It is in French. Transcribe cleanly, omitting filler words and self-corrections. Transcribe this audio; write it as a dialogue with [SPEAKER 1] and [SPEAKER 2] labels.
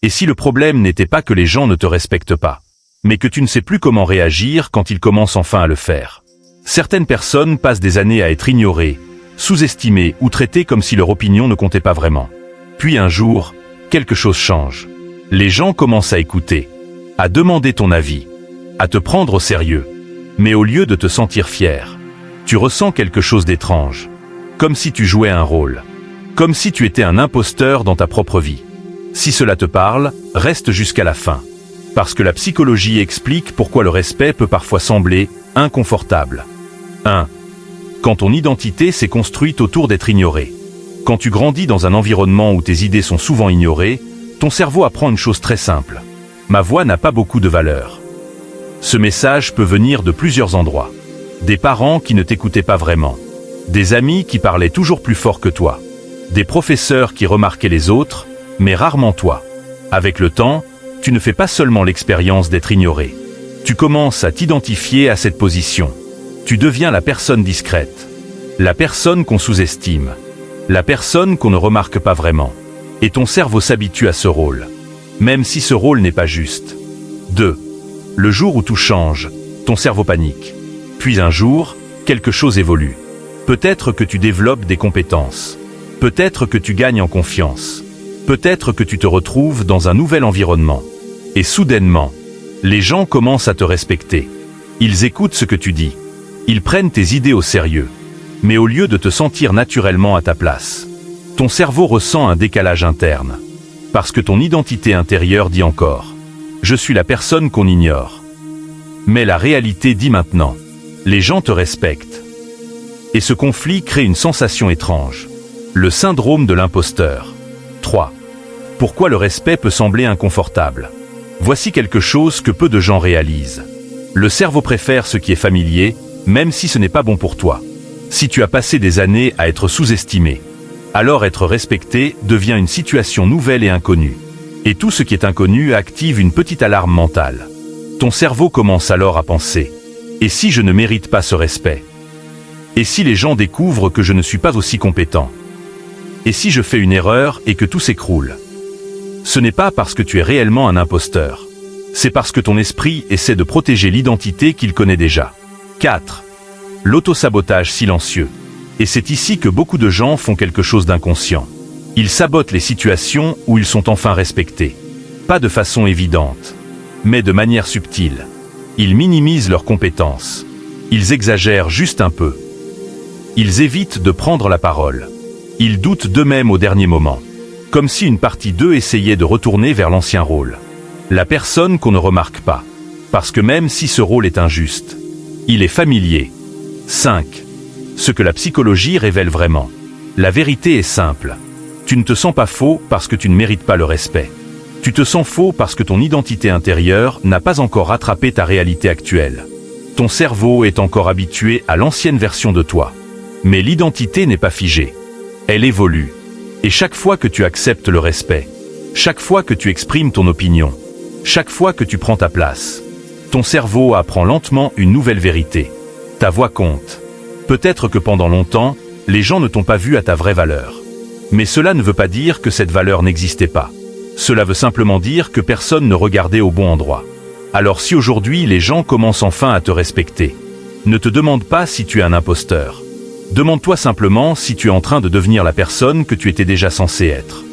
[SPEAKER 1] Et si le problème n'était pas que les gens ne te respectent pas, mais que tu ne sais plus comment réagir quand ils commencent enfin à le faire. Certaines personnes passent des années à être ignorées, sous-estimées ou traitées comme si leur opinion ne comptait pas vraiment. Puis un jour, quelque chose change. Les gens commencent à écouter, à demander ton avis, à te prendre au sérieux. Mais au lieu de te sentir fier, tu ressens quelque chose d'étrange. Comme si tu jouais un rôle. Comme si tu étais un imposteur dans ta propre vie. Si cela te parle, reste jusqu'à la fin. Parce que la psychologie explique pourquoi le respect peut parfois sembler inconfortable. 1. Quand ton identité s'est construite autour d'être ignorée. Quand tu grandis dans un environnement où tes idées sont souvent ignorées, ton cerveau apprend une chose très simple. Ma voix n'a pas beaucoup de valeur. Ce message peut venir de plusieurs endroits. Des parents qui ne t'écoutaient pas vraiment. Des amis qui parlaient toujours plus fort que toi. Des professeurs qui remarquaient les autres, mais rarement toi. Avec le temps, tu ne fais pas seulement l'expérience d'être ignoré. Tu commences à t'identifier à cette position. Tu deviens la personne discrète. La personne qu'on sous-estime. La personne qu'on ne remarque pas vraiment. Et ton cerveau s'habitue à ce rôle. Même si ce rôle n'est pas juste. 2. Le jour où tout change, ton cerveau panique. Puis un jour, quelque chose évolue. Peut-être que tu développes des compétences. Peut-être que tu gagnes en confiance. Peut-être que tu te retrouves dans un nouvel environnement. Et soudainement, les gens commencent à te respecter. Ils écoutent ce que tu dis. Ils prennent tes idées au sérieux. Mais au lieu de te sentir naturellement à ta place, ton cerveau ressent un décalage interne. Parce que ton identité intérieure dit encore « Je suis la personne qu'on ignore ». Mais la réalité dit maintenant « Les gens te respectent ». Et ce conflit crée une sensation étrange. Le syndrome de l'imposteur. 3. Pourquoi le respect peut sembler inconfortable? Voici quelque chose que peu de gens réalisent. Le cerveau préfère ce qui est familier, même si ce n'est pas bon pour toi. Si tu as passé des années à être sous-estimé, alors être respecté devient une situation nouvelle et inconnue. Et tout ce qui est inconnu active une petite alarme mentale. Ton cerveau commence alors à penser « Et si je ne mérite pas ce respect? Et si les gens découvrent que je ne suis pas aussi compétent? Et si je fais une erreur et que tout s'écroule ?» Ce n'est pas parce que tu es réellement un imposteur. C'est parce que ton esprit essaie de protéger l'identité qu'il connaît déjà. 4. L'autosabotage silencieux. Et c'est ici que beaucoup de gens font quelque chose d'inconscient. Ils sabotent les situations où ils sont enfin respectés. Pas de façon évidente, mais de manière subtile. Ils minimisent leurs compétences. Ils exagèrent juste un peu. Ils évitent de prendre la parole. Ils doutent d'eux-mêmes au dernier moment. Comme si une partie d'eux essayait de retourner vers l'ancien rôle. La personne qu'on ne remarque pas. Parce que même si ce rôle est injuste, il est familier. 5. Ce que la psychologie révèle vraiment. La vérité est simple. Tu ne te sens pas faux parce que tu ne mérites pas le respect. Tu te sens faux parce que ton identité intérieure n'a pas encore rattrapé ta réalité actuelle. Ton cerveau est encore habitué à l'ancienne version de toi. Mais l'identité n'est pas figée. Elle évolue. Et chaque fois que tu acceptes le respect, chaque fois que tu exprimes ton opinion, chaque fois que tu prends ta place, ton cerveau apprend lentement une nouvelle vérité. Ta voix compte. Peut-être que pendant longtemps, les gens ne t'ont pas vu à ta vraie valeur. Mais cela ne veut pas dire que cette valeur n'existait pas. Cela veut simplement dire que personne ne regardait au bon endroit. Alors si aujourd'hui les gens commencent enfin à te respecter, ne te demande pas si tu es un imposteur. Demande-toi simplement si tu es en train de devenir la personne que tu étais déjà censé être.